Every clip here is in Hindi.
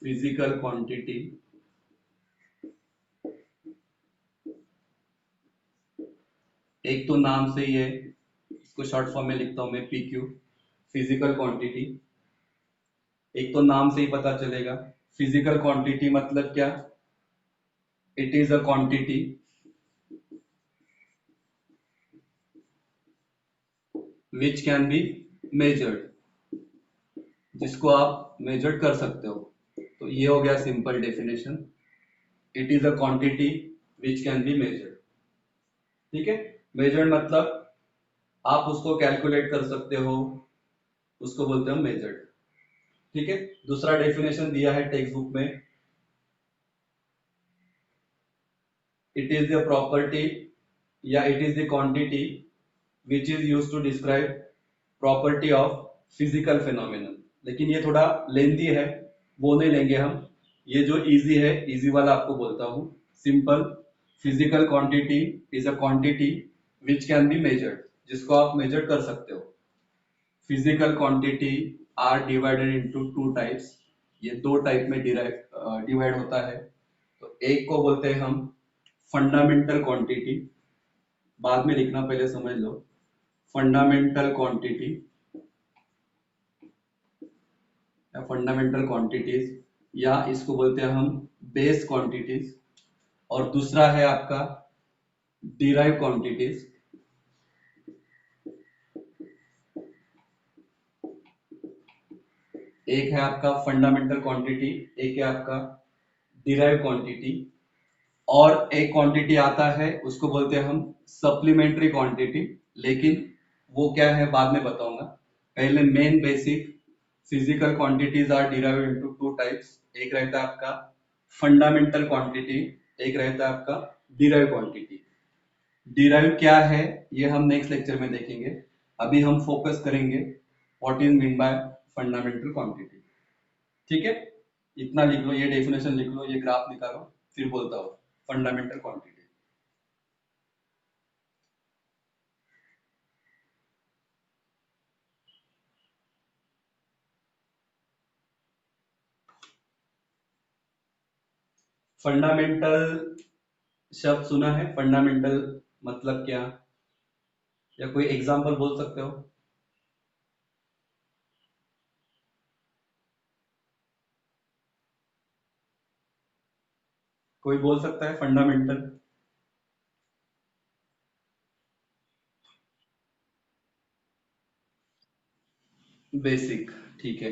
फिजिकल क्वांटिटी, एक तो नाम से ही है, इसको शॉर्ट फॉर्म में लिखता हूं मैं पीक्यू, फिजिकल क्वांटिटी। एक तो नाम से ही पता चलेगा, फिजिकल क्वांटिटी मतलब क्या, it is a quantity which can be measured, जिसको आप मेजर कर सकते हो। तो ये हो गया simple definition, it is a quantity which can be measured. ठीक है, मेजर्ड मतलब आप उसको कैलकुलेट कर सकते हो, उसको बोलते हो मेजर्ड। ठीक है, दूसरा डेफिनेशन दिया है टेक्स्ट बुक में, इट इज द प्रॉपर्टी या it is the quantity which is use to describe property of physical phenomenon. लेकिन ये थोड़ा लेंदी है, वो नहीं लेंगे हम। ये जो इजी है, इजी वाला आपको बोलता हूँ, simple. Physical quantity is a quantity which can be measured, जिसको आप मेजर कर सकते हो। Physical quantity are divided into two types, ये दो टाइप में डिवाइड होता है। तो एक को बोलते हैं हम फंडामेंटल क्वांटिटी, बाद में लिखना, पहले समझ लो। फंडामेंटल क्वांटिटी या फंडामेंटल क्वांटिटीज, या इसको बोलते हैं हम बेस क्वांटिटीज। और दूसरा है आपका डिराइव क्वांटिटीज। एक है आपका फंडामेंटल क्वांटिटी, एक है आपका डिराइव क्वांटिटी। और एक क्वांटिटी आता है, उसको बोलते हैं हम सप्लीमेंट्री क्वांटिटी, लेकिन वो क्या है बाद में बताऊंगा। पहले main basic physical quantities are derive into two types, एक रहता है आपका फंडामेंटल क्वांटिटी, एक रहता है आपका डिराइव क्वांटिटी। डिराइव क्या है ये हम नेक्स्ट लेक्चर में देखेंगे, अभी हम फोकस करेंगे what is mean by fundamental quantity. ठीक है, इतना लिख लो, ये डेफिनेशन लिख लो, ये ग्राफ निकालो, फिर बोलता हूँ फंडामेंटल क्वांटिटी। फंडामेंटल शब्द सुना है, फंडामेंटल मतलब क्या, या कोई एग्जांपल बोल सकते हो? कोई बोल सकता है फंडामेंटल? बेसिक, ठीक है।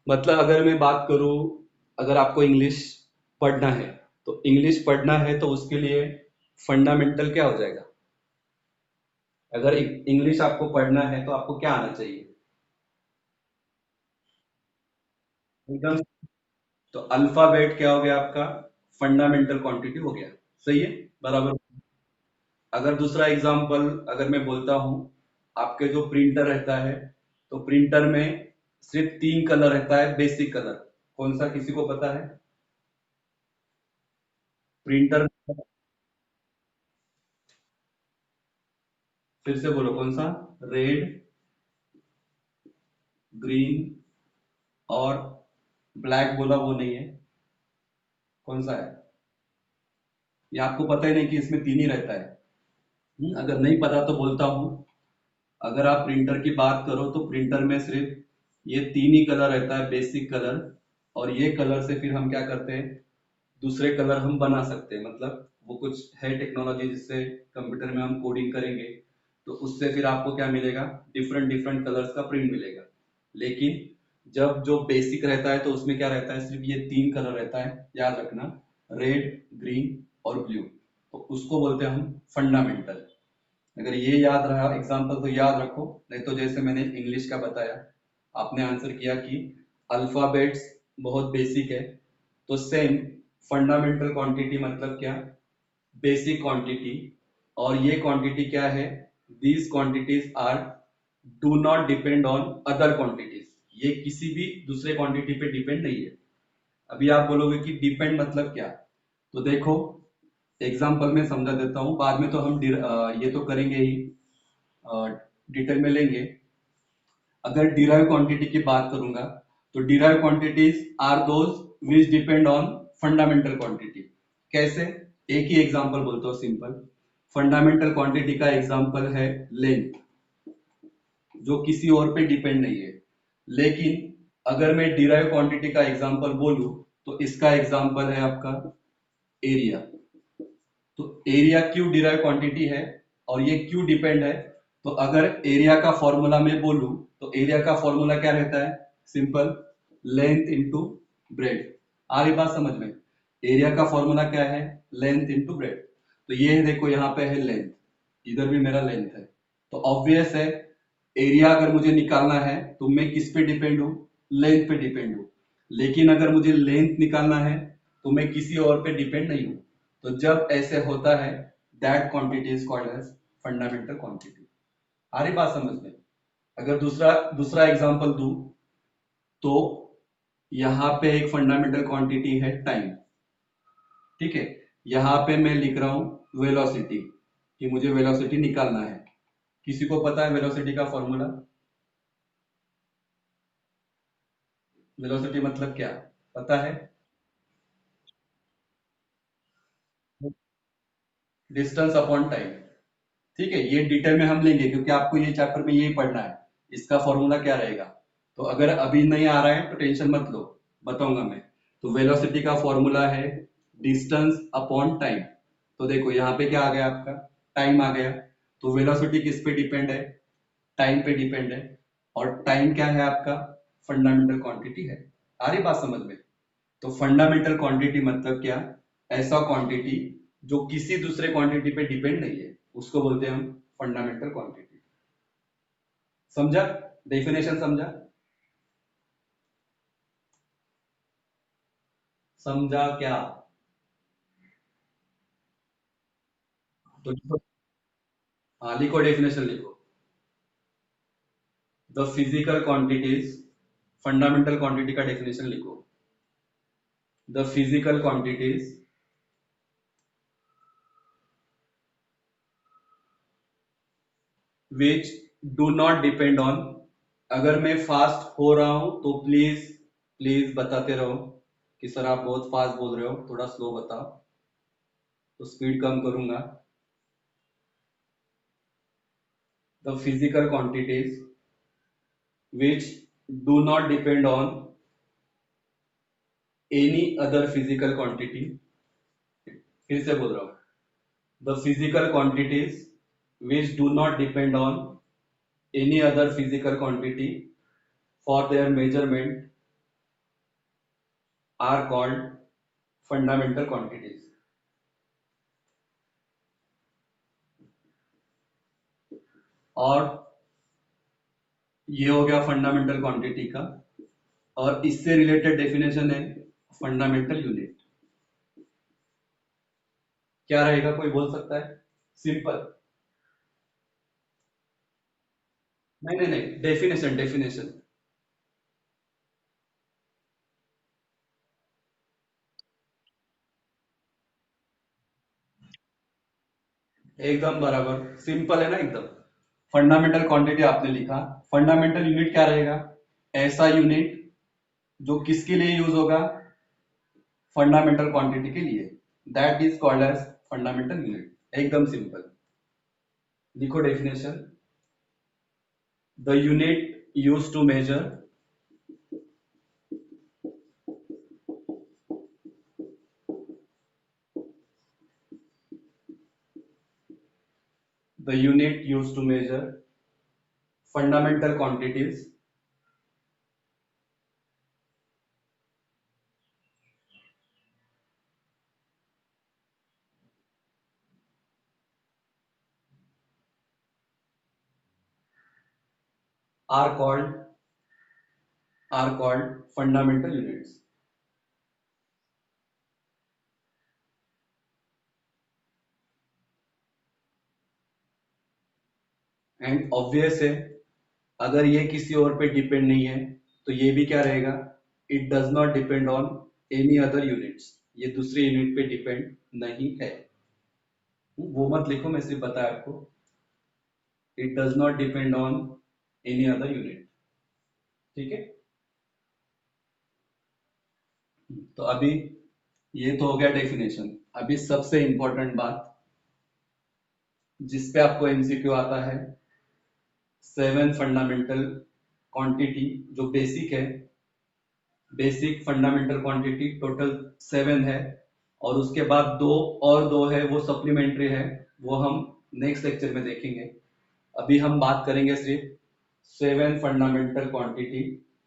मतलब अगर मैं बात करूं, अगर आपको इंग्लिश पढ़ना है, तो इंग्लिश पढ़ना है तो उसके लिए फंडामेंटल क्या हो जाएगा? अगर इंग्लिश आपको पढ़ना है तो आपको क्या आना चाहिए? एकदम। तो अल्फाबेट क्या हो गया आपका? फंडामेंटल क्वांटिटी हो गया। सही है, बराबर। अगर दूसरा एग्जांपल अगर मैं बोलता हूं, आपके जो प्रिंटर रहता है, तो प्रिंटर में सिर्फ तीन कलर रहता है, बेसिक कलर। कौन सा, किसी को पता है? प्रिंटर, फिर से बोलो कौन सा? रेड, ग्रीन और ब्लैक बोला, वो नहीं है। कौन सा है? ये आपको पता ही नहीं कि इसमें तीन ही रहता है? अगर नहीं पता तो बोलता हूँ, अगर आप प्रिंटर की बात करो तो प्रिंटर में सिर्फ ये तीन ही कलर रहता है, बेसिक कलर। और ये कलर से फिर हम क्या करते हैं, दूसरे कलर हम बना सकते हैं। मतलब वो कुछ है टेक्नोलॉजी जिससे कंप्यूटर में हम कोडिंग करेंगे, तो उससे फिर आपको क्या मिलेगा, डिफरेंट डिफरेंट कलर्स का प्रिंट मिलेगा। लेकिन जब जो बेसिक रहता है तो उसमें क्या रहता है, सिर्फ ये तीन कलर रहता है, याद रखना, रेड, ग्रीन और ब्लू। तो उसको बोलते हैं हम फंडामेंटल। अगर ये याद रहा एग्जांपल तो याद रखो, नहीं तो जैसे मैंने इंग्लिश का बताया, आपने आंसर किया कि अल्फाबेट्स बहुत बेसिक है, तो सेम फंडामेंटल क्वांटिटी मतलब क्या, बेसिक क्वांटिटी। और ये क्वांटिटी क्या है, these quantities are do not depend on other quantities, ये किसी भी दूसरे क्वांटिटी पे डिपेंड नहीं है। अभी आप बोलोगे कि डिपेंड मतलब क्या, तो देखो एग्जांपल में समझा देता हूँ, बाद में तो हम ये तो करेंगे ही, डिटेल में लेंगे। अगर डिराइव क्वांटिटी की बात करूंगा, तो derive quantities are those which depend on fundamental quantity. कैसे? एक ही एग्जांपल बोलता हूँ सिंपल। फंडामेंटल क्वांटिटी का एग्जांपल है लेंथ, जो किसी और पे डिपेंड नहीं है। लेकिन अगर मैं डिराइव क्वांटिटी का एग्जांपल बोलूं तो इसका एग्जांपल है आपका एरिया। तो एरिया क्यों डिराइव क्वांटिटी है और ये क्यों डिपेंड है? तो अगर एरिया का फॉर्मूला मैं बोलूं तो एरिया का फॉर्मूला क्या रहता है? Simple, length into breadth. आ रही बात समझ में? एरिया का फॉर्मूला क्या है? Length into breadth. तो ये देखो यहाँ पे है लेंथ, इधर भी मेरा लेंथ है। तो ऑब्वियस है एरिया अगर मुझे निकालना है तो मैं किस पे डिपेंड हूँ? लेंथ पे डिपेंड हूँ। लेकिन अगर मुझे लेंथ निकालना है तो मैं किसी और पे डिपेंड नहीं हूँ। तो जब ऐसे होता है that quantity is called as fundamental quantity. आ रही बात समझ में? अगर दूसरा दूसरा एग्जांपल दूं तो यहाँ पे एक फंडामेंटल क्वांटिटी है टाइम। ठीक है, यहाँ पे मैं लिख रहा हूँ वेलोसिटी, कि मुझे वेलोसिटी निकालना है। किसी को पता है वेलोसिटी का फॉर्मूला? वेलोसिटी मतलब क्या पता है? Distance upon time. ठीक है, ये डिटेल में हम लेंगे क्योंकि आपको ये चैप्टर में यही पढ़ना है। इसका फॉर्मूला क्या रहेगा? तो अगर अभी नहीं आ रहा है तो टेंशन मत लो, बताऊंगा मैं। तो वेलोसिटी का फॉर्मूला है डिस्टेंस अपॉन टाइम। तो देखो यहाँ पे क्या आ गया आपका? टाइम आ गया। तो वेलोसिटी किस पे डिपेंड है? टाइम पे डिपेंड है। और टाइम क्या है आपका? फंडामेंटल क्वांटिटी है। आ रही बात समझ में? तो फंडामेंटल क्वांटिटी मतलब क्या? ऐसा क्वांटिटी जो किसी दूसरे क्वांटिटी पे डिपेंड नहीं है, उसको बोलते हैं हम फंडामेंटल क्वांटिटी। समझा? डेफिनेशन समझा? समझा क्या? तो लिखो। हाँ लिखो, डेफिनेशन लिखो। The physical quantities, fundamental quantity का डेफिनेशन लिखो। The physical quantities which do not depend on. अगर मैं फास्ट हो रहा हूं तो प्लीज प्लीज बताते रहो कि सर आप बहुत फास्ट बोल रहे हो, थोड़ा स्लो बताओ, तो स्पीड कम करूंगा। The physical quantities which do not depend on any other physical quantity। फिर से बोल रहा हूं, the physical quantities which do not depend on any other physical quantity for their measurement are called fundamental quantities। और ये हो गया फंडामेंटल क्वांटिटी का। और इससे रिलेटेड डेफिनेशन है फंडामेंटल यूनिट। क्या रहेगा, कोई बोल सकता है? सिंपल। नहीं नहीं नहीं, डेफिनेशन डेफिनेशन। एकदम बराबर, सिंपल है ना एकदम। फंडामेंटल क्वांटिटी आपने लिखा, फंडामेंटल यूनिट क्या रहेगा? ऐसा यूनिट जो किसके लिए यूज होगा? फंडामेंटल क्वांटिटी के लिए। That is called as fundamental unit. एकदम सिंपल। लिखो definition. The unit use to measure, the unit use to measure fundamental quantities are called are called fundamental units. And obvious है अगर ये किसी और पे डिपेंड नहीं है तो ये भी क्या रहेगा? It does not depend on any other units. ये दूसरे यूनिट पे डिपेंड नहीं है। वो मत लिखो, मैं सिर्फ बताया आपको। It does not depend on any other unit. ठीक है। तो अभी ये तो हो गया डेफिनेशन। अभी सबसे इंपॉर्टेंट बात जिस पे आपको एमसीक्यू आता है, 7 फंडामेंटल क्वांटिटी जो बेसिक है, बेसिक फंडामेंटल क्वांटिटी टोटल 7 है, और उसके बाद दो है वो सप्लीमेंट्री है, वो हम नेक्स्ट लेक्चर में देखेंगे। अभी हम बात करेंगे सिर्फ 7 फंडामेंटल क्वांटिटी,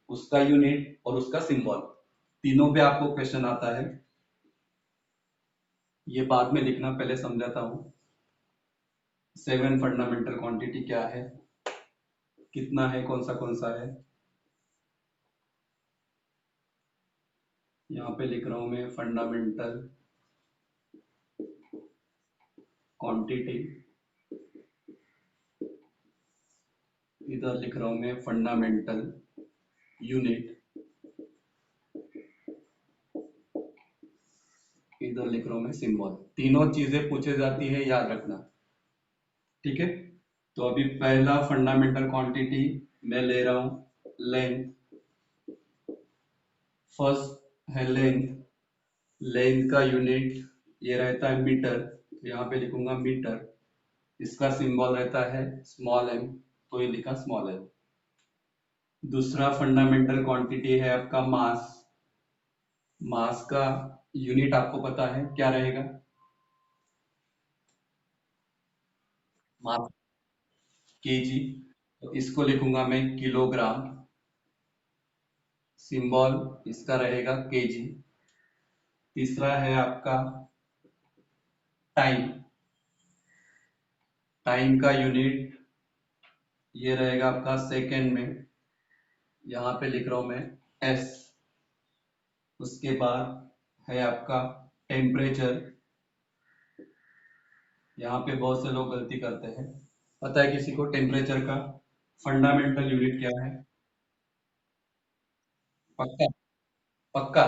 उसका यूनिट और उसका सिंबल। तीनों पे आपको क्वेश्चन आता है, ये बाद में लिखना, पहले समझाता हूँ। 7 फंडामेंटल क्वांटिटी क्या है, कितना है, कौन सा है। यहाँ पे लिख रहा हूं मैं फंडामेंटल क्वांटिटी, इधर लिख रहा हूं मैं फंडामेंटल यूनिट, इधर लिख रहा हूं मैं सिंबल। तीनों चीजें पूछे जाती है, याद रखना, ठीक है। तो अभी पहला फंडामेंटल क्वांटिटी मैं ले रहा हूं लेंथ। फर्स्ट है लेंथ, लेंथ का यूनिट ये रहता है मीटर, तो यहाँ पे लिखूंगा मीटर। इसका सिंबल रहता है स्मॉल एम, तो ये लिखा स्मॉल एम। दूसरा फंडामेंटल क्वांटिटी है आपका मास। मास का यूनिट आपको पता है क्या रहेगा, मास केजी, तो इसको लिखूंगा मैं किलोग्राम। सिंबल इसका रहेगा केजी। तीसरा है आपका टाइम। टाइम का यूनिट ये रहेगा आपका सेकेंड में, यहाँ पे लिख रहा हूं मैं एस। उसके बाद है आपका टेम्परेचर। यहाँ पे बहुत से लोग गलती करते हैं, पता है किसी को टेम्परेचर का फंडामेंटल यूनिट क्या है? पक्का? पक्का?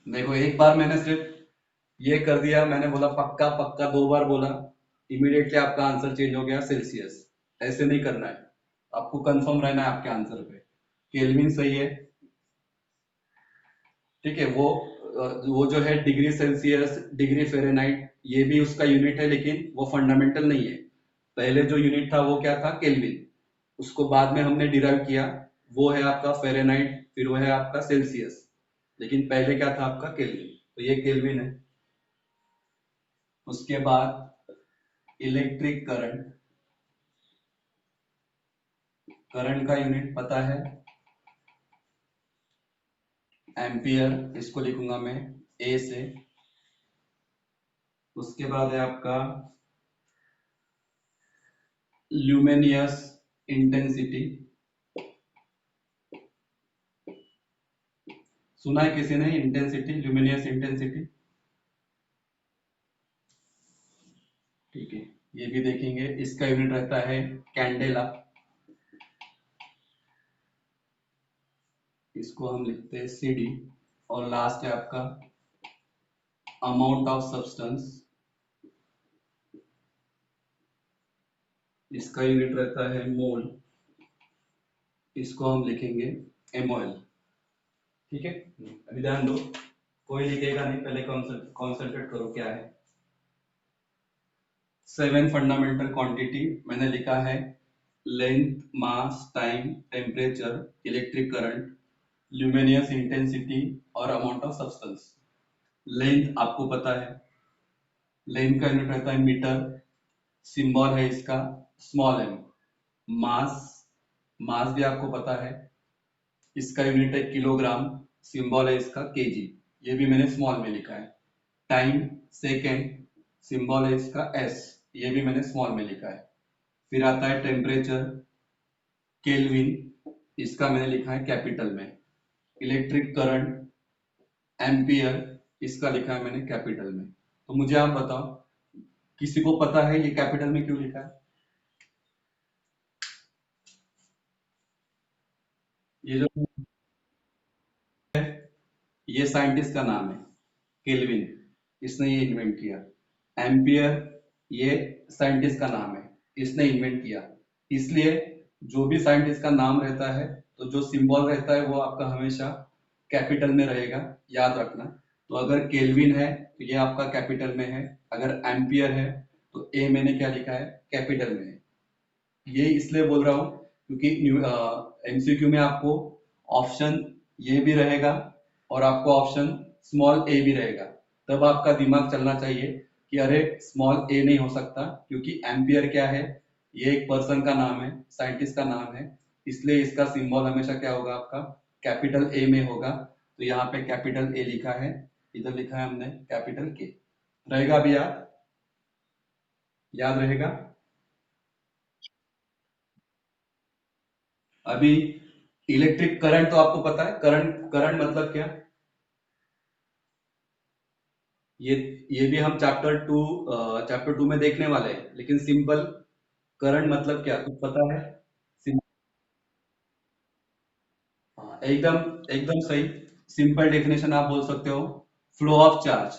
देखो, एक बार मैंने सिर्फ ये कर दिया, मैंने बोला पक्का पक्का 2 बार बोला, इमीडिएटली आपका आंसर चेंज हो गया सेल्सियस। ऐसे नहीं करना है, आपको कंफर्म रहना है आपके आंसर पे। केल्विन सही है, ठीक है। वो जो है डिग्री सेल्सियस, डिग्री फ़ारेनहाइट, ये भी उसका यूनिट है, लेकिन वो फंडामेंटल नहीं है। पहले जो यूनिट था वो क्या था, केल्विन। उसको बाद में हमने डिराइव किया, वो है आपका फ़ारेनहाइट, फिर वो है आपका सेल्सियस, लेकिन पहले क्या था आपका केल्विन, तो ये केल्विन है। उसके बाद इलेक्ट्रिक करंट। करंट का यूनिट पता है एम्पियर, इसको लिखूंगा मैं ए से। उसके बाद है आपका ल्यूमिनियस इंटेंसिटी। सुना है किसी ने इंटेंसिटी, ल्यूमिनियस इंटेंसिटी? ठीक है, ये भी देखेंगे। इसका यूनिट रहता है कैंडेला, इसको हम लिखते हैं सीडी। और लास्ट है आपका अमाउंट ऑफ सब्सटेंस, इसका यूनिट रहता है मोल, इसको हम लिखेंगे एमओएल। ठीक है, अभी ध्यान दो, कोई लिखेगा नहीं, पहले कॉन्सेंट्रेट करो क्या है। 7 फंडामेंटल क्वांटिटी मैंने लिखा है, length, mass, time, temperature, electric current, luminous intensity और अमाउंट ऑफ सब्सटेंस। लेंथ आपको पता है, लेंथ का यूनिट रहता है मीटर, सिंबल है इसका स्मॉल एम। मास, मास भी आपको पता है, इसका यूनिट है किलोग्राम, सिंबल है इसका केजी, ये भी मैंने स्मॉल में लिखा है। टाइम सेकेंड, सिंबल है इसका एस, ये भी मैंने स्मॉल में लिखा है। फिर आता है टेम्परेचर, केल्विन, इसका मैंने लिखा है कैपिटल में। इलेक्ट्रिक करंट, एम्पियर, इसका लिखा है मैंने कैपिटल में। तो मुझे आप बताओ, किसी को पता है ये कैपिटल में क्यों लिखा है? ये जो, ये साइंटिस्ट का नाम है केल्विन, इसने ये इन्वेंट किया। एम्पियर, ये साइंटिस्ट का नाम है, इसने इन्वेंट किया। इसलिए जो भी साइंटिस्ट का नाम रहता है तो जो सिंबल रहता है वो आपका हमेशा कैपिटल में रहेगा, याद रखना। तो अगर केल्विन है तो ये आपका कैपिटल में है, अगर एम्पियर है तो ए मैंने क्या लिखा है, कैपिटल में है। ये इसलिए बोल रहा हूँ क्योंकि एमसीक्यू में आपको ऑप्शन ये भी रहेगा और आपको ऑप्शन स्मॉल ए भी रहेगा। तब आपका दिमाग चलना चाहिए कि अरे स्मॉल ए नहीं हो सकता, क्योंकि एम्पियर क्या है, ये एक पर्सन का नाम है, साइंटिस्ट का नाम है, इसलिए इसका सिंबल हमेशा क्या होगा आपका, कैपिटल ए में होगा। तो यहाँ पे कैपिटल ए लिखा है, इधर लिखा है हमने कैपिटल के। रहेगा अभी याद, याद रहेगा। अभी इलेक्ट्रिक करंट तो आपको पता है, करंट करंट मतलब क्या, ये ये भी हम चैप्टर 2 में देखने वाले हैं, लेकिन सिंपल करंट मतलब क्या कुछ पता है। हाँ, एकदम एकदम सही। सिंपल डेफिनेशन आप बोल सकते हो, फ्लो ऑफ चार्ज।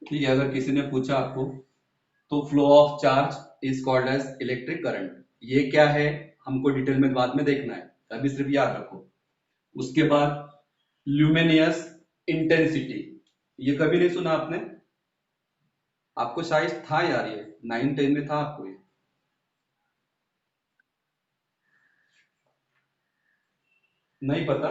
ठीक है, अगर किसी ने पूछा आपको तो flow of charge is called as electric current. ये क्या है हमको डिटेल में बाद में देखना है, अभी सिर्फ याद रखो। उसके बाद ल्यूमिनियस इंटेंसिटी, ये कभी नहीं सुना आपने, आपको शायद था यार, ये 9 10 में था आपको ये, नहीं पता।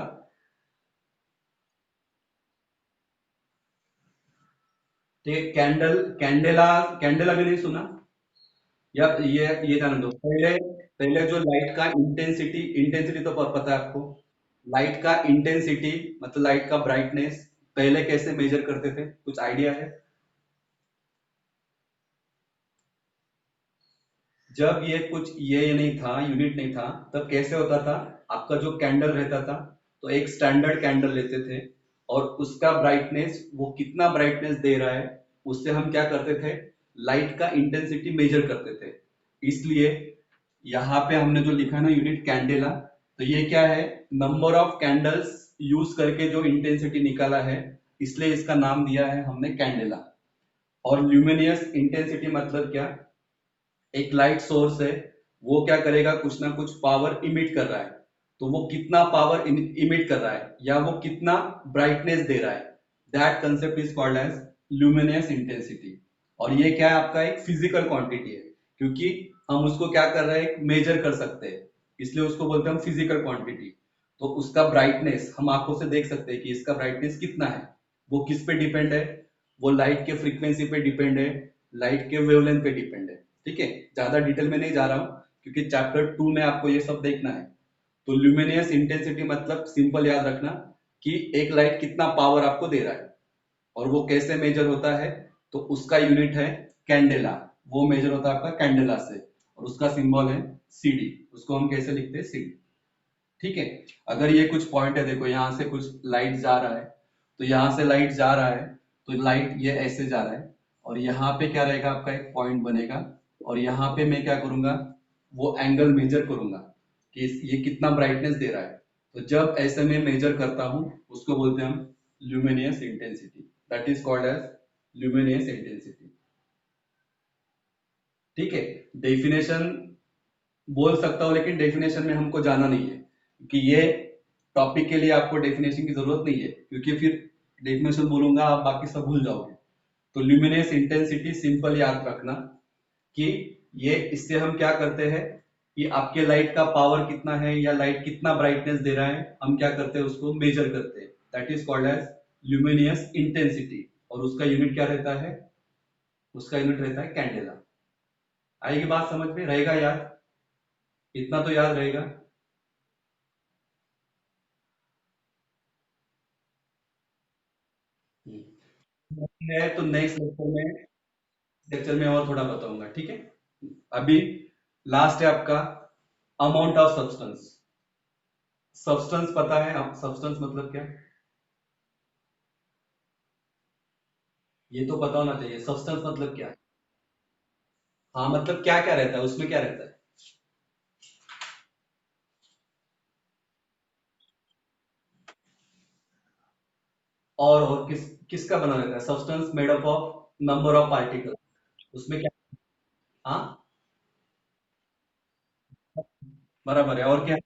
ठीक है, कैंडल कैंडेला, कैंडेला भी नहीं सुना, या ये जान दो पहले। पहले जो लाइट का इंटेंसिटी, इंटेंसिटी तो पता है आपको, लाइट का इंटेंसिटी मतलब लाइट का ब्राइटनेस पहले कैसे मेजर करते थे, कुछ आइडिया है। जब ये कुछ ये नहीं था, यूनिट नहीं था, तब कैसे होता था, आपका जो कैंडल रहता था, तो एक स्टैंडर्ड कैंडल लेते थे और उसका ब्राइटनेस, वो कितना ब्राइटनेस दे रहा है, उससे हम क्या करते थे, लाइट का इंटेंसिटी मेजर करते थे। इसलिए यहाँ पे हमने जो लिखा है ना यूनिट कैंडेला, तो ये क्या है, नंबर ऑफ कैंडल्स यूज करके जो इंटेंसिटी निकाला है, इसलिए इसका नाम दिया है हमने कैंडेला। और ल्यूमिनियस इंटेंसिटी मतलब क्या, एक लाइट सोर्स है, वो क्या करेगा, कुछ ना कुछ पावर इमिट कर रहा है, तो वो कितना पावर इमिट कर रहा है या वो कितना ब्राइटनेस दे रहा है, that concept is called as luminous intensity. और ये क्या है, आपका एक फिजिकल क्वांटिटी है, क्योंकि हम उसको क्या कर रहे हैं, मेजर कर सकते हैं, इसलिए उसको बोलते हैं हम फिजिकल क्वांटिटी। तो उसका ब्राइटनेस हम आंखों से देख सकते हैं कि इसका ब्राइटनेस कितना है, वो किस पे डिपेंड है, वो लाइट के फ्रीक्वेंसी पे डिपेंड है, लाइट के वेवलेंथ पे डिपेंड है। ठीक है, ज्यादा डिटेल में नहीं जा रहा हूँ क्योंकि चैप्टर 2 में आपको ये सब देखना है। तो ल्यूमिनियस इंटेंसिटी मतलब सिंपल याद रखना कि एक लाइट कितना पावर आपको दे रहा है, और वो कैसे मेजर होता है, तो उसका यूनिट है कैंडेला, वो मेजर होता है आपका कैंडेला से, और उसका सिंबल है सीडी, उसको हम कैसे लिखते हैं, सीडी। ठीक है, अगर ये कुछ पॉइंट है, देखो यहाँ से कुछ लाइट जा रहा है, तो यहाँ से लाइट जा रहा है, तो लाइट ये ऐसे जा रहा है, और यहाँ पे क्या रहेगा, आपका एक पॉइंट बनेगा, और यहाँ पे मैं क्या करूंगा, वो एंगल मेजर करूंगा कि ये कितना ब्राइटनेस दे रहा है। तो जब ऐसे में मेजर करता हूँ, उसको बोलते हैं हम luminous intensity, that is called as luminous intensity. ठीक है, डेफिनेशन बोल सकता हूँ, लेकिन डेफिनेशन में हमको जाना नहीं है, क्योंकि ये टॉपिक के लिए आपको डेफिनेशन की जरूरत नहीं है, क्योंकि फिर डेफिनेशन बोलूंगा आप बाकी सब भूल जाओगे। तो ल्यूमिनेस इंटेंसिटी सिंपल याद रखना कि ये, इससे हम क्या करते हैं कि आपके लाइट का पावर कितना है या लाइट कितना ब्राइटनेस दे रहा है, हम क्या करते हैं, उसको मेजर करते हैं, that is called as luminous intensity. और उसका यूनिट क्या रहता है, उसका यूनिट रहता है कैंडेला। आएगी बात समझ में, रहेगा याद, इतना तो याद रहेगा। है तो नेक्स्ट लेक्चर में और थोड़ा बताऊंगा, ठीक है। अभी लास्ट है आपका अमाउंट ऑफ सब्सटेंस। सब्सटेंस पता है आप, सब्सटेंस मतलब क्या, ये तो पता होना चाहिए, सब्सटेंस मतलब क्या है। हाँ, मतलब क्या क्या रहता है उसमें, क्या रहता है, और किस किसका बना रहता है, substance made up of number of particle, उसमें क्या, हाँ, बराबर है, और क्या?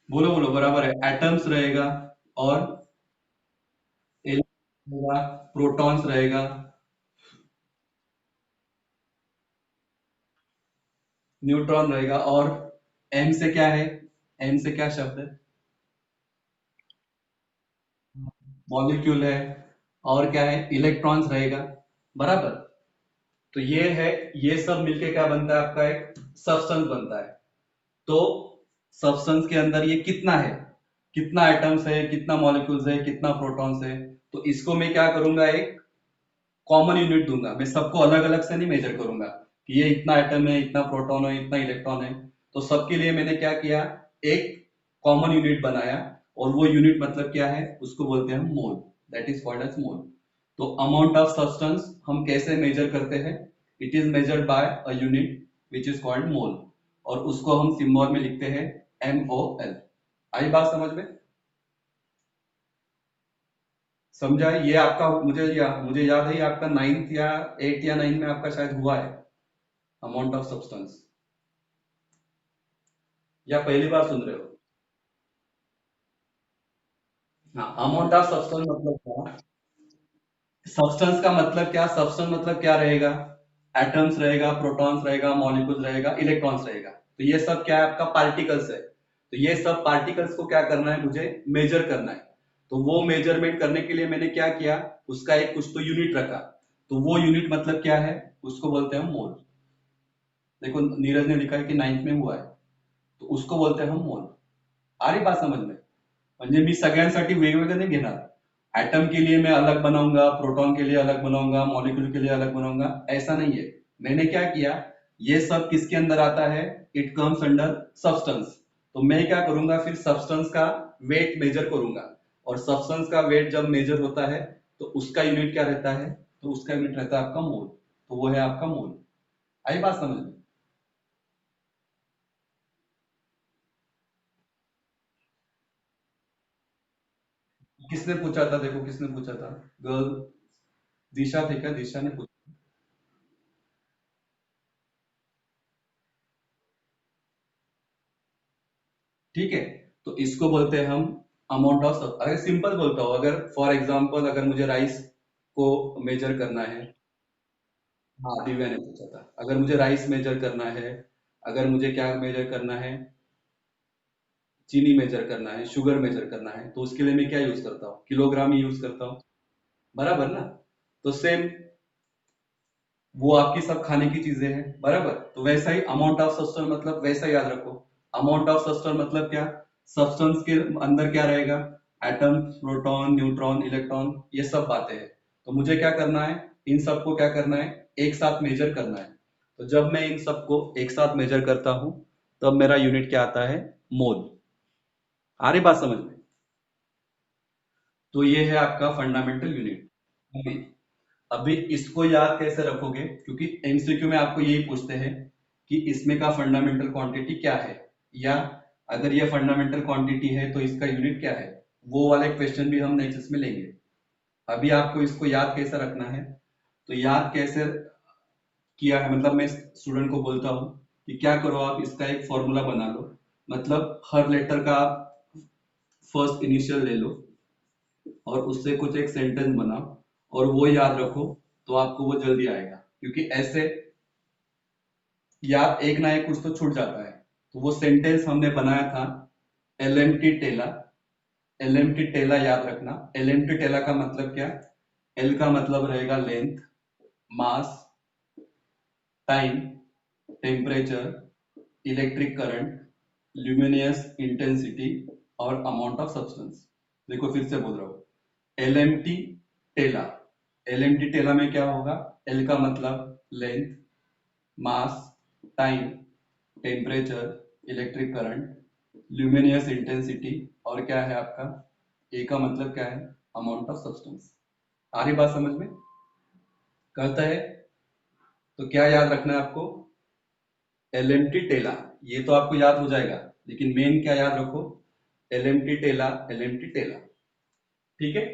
बोलो बोलो, बराबर है, एटम्स रहेगा, और रहेगा, प्रोटॉन्स रहेगा, न्यूट्रॉन रहेगा, और एम से क्या है? एम से क्या शब्द है? मॉलिक्यूल है, और क्या है? इलेक्ट्रॉन्स रहेगा, बराबर। तो ये है, ये सब मिलके क्या बनता है आपका? एक सब्सटेंस बनता है। तो सब्सटेंस के अंदर ये कितना है, कितना एटम्स है, कितना मॉलिक्यूल्स है, कितना प्रोटॉन्स है, तो इसको मैं क्या करूंगा, एक कॉमन यूनिट दूंगा। मैं सबको अलग अलग से नहीं मेजर करूंगा कि ये इतना एटम है, इतना प्रोटॉन है, इतना इलेक्ट्रॉन है। तो सबके लिए मैंने क्या किया, एक कॉमन यूनिट बनाया, और वो यूनिट मतलब क्या है, उसको बोलते हैं mole. That is called as mole. तो अमाउंट ऑफ सब्सटेंस हम कैसे मेजर करते हैं? It is measured by a unit which is called mole, और उसको हम सिंबल में लिखते हैं MOL। आई बात समझ में? समझा? ये आपका, मुझे याद है, ये आपका 9th या 8th या 9th में आपका शायद हुआ है, अमाउंट ऑफ सब्सटेंस। या पहली बार सुन रहे हो? हाँ, अमाउंट ऑफ सब्सटेंस मतलब क्या? सब्सटेंस का मतलब क्या? सब्सटेंस मतलब क्या रहेगा? एटम्स रहेगा, प्रोटॉन्स रहेगा, मॉलिक्यूल्स रहेगा, इलेक्ट्रॉन्स रहेगा। तो ये सब क्या है? आपका पार्टिकल्स है। तो ये सब पार्टिकल्स को क्या करना है, मुझे मेजर करना है। तो वो मेजरमेंट करने के लिए मैंने क्या किया, उसका एक कुछ तो यूनिट रखा। तो वो यूनिट मतलब क्या है, उसको बोलते हैं मोल। देखो, नीरज ने लिखा है कि 9th में हुआ है, तो उसको बोलते हैं हम मोल। आ रही बात समझ में? म्हणजे मी सगळ्यांसाठी वेगवेगळं नाही घेणार। एटम के लिए मैं अलग बनाऊंगा, प्रोटॉन के लिए अलग बनाऊंगा, मॉलिक्यूल के लिए अलग बनाऊंगा, ऐसा नहीं है। मैंने क्या किया, ये सब किसके अंदर आता है? It comes under substance. तो मैं क्या करूंगा, फिर सब्सटेंस का वेट मेजर करूंगा। और सब्सटेंस का वेट जब मेजर होता है, तो उसका यूनिट क्या रहता है? तो उसका यूनिट रहता है आपका मोल। तो वो है आपका मोल। आई बात समझ में? किसने पूछा था? देखो किसने पूछा था। गर्ल, दिशा थी क्या? दिशा ने पूछा। ठीक है। तो इसको बोलते हैं हम अमाउंट ऑफ सब। अगर सिंपल बोलता हूँ, अगर फॉर एग्जांपल अगर मुझे राइस को मेजर करना है। हाँ, दिव्या ने पूछा था, अगर मुझे राइस मेजर करना है, अगर मुझे क्या मेजर करना है, चीनी मेजर करना है, शुगर मेजर करना है, तो उसके लिए मैं क्या यूज करता हूँ? किलोग्राम ही यूज करता हूँ, बराबर ना? तो सेम, वो आपकी सब खाने की चीजें हैं, बराबर। तो वैसा ही अमाउंट ऑफ सब्सटेंस मतलब वैसा याद रखो। अमाउंट ऑफ सब्सटेंस मतलब क्या? सब्सटेंस के अंदर क्या रहेगा? एटम, प्रोटॉन, न्यूट्रॉन, इलेक्ट्रॉन, ये सब बातें हैं। तो मुझे क्या करना है, इन सबको क्या करना है, एक साथ मेजर करना है। तो जब मैं इन सबको एक साथ मेजर करता हूं, तब मेरा यूनिट क्या आता है? मोल। आ रही बात समझ में? तो ये है आपका फंडामेंटल यूनिट। अभी अभी इसको याद कैसे रखोगे, क्योंकि एमसीक्यू में आपको यही पूछते हैं कि इसमें का फंडामेंटल क्वांटिटी क्या है, या अगर ये फंडामेंटल क्वांटिटी है तो इसका यूनिट क्या है। वो वाले क्वेश्चन भी हम नेक्स्ट इसमें लेंगे। अभी आपको इसको याद कैसे रखना है, तो याद कैसे किया है, मतलब मैं स्टूडेंट को बोलता हूँ कि क्या करो, आप इसका एक फॉर्मूला बना लो। मतलब हर लेटर का आप फर्स्ट इनिशियल ले लो, और उससे कुछ एक सेंटेंस बनाओ, और वो याद रखो। तो आपको वो जल्दी आएगा, क्योंकि ऐसे याद एक ना एक कुछ तो छूट जाता है। तो वो सेंटेंस हमने बनाया था, LMT टेला। LMT टेला याद रखना। LMT टेला का मतलब क्या? एल का मतलब रहेगा length, mass, time, temperature, electric current, luminous intensity, और अमाउंट ऑफ सब्सटेंस। देखो फिर से बोल रहा हूँ, LMT टेला। LMT टेला में क्या होगा? एल का मतलब length, mass, time, temperature, electric current, luminous intensity, और क्या है आपका? ए का मतलब क्या है? Amount of substance. आ रही बात समझ में? कहता है, तो क्या याद रखना है आपको? LMT टेला। ये तो आपको याद हो जाएगा, लेकिन मेन क्या याद रखो? LMT टेला, LMT टेला। ठीक है।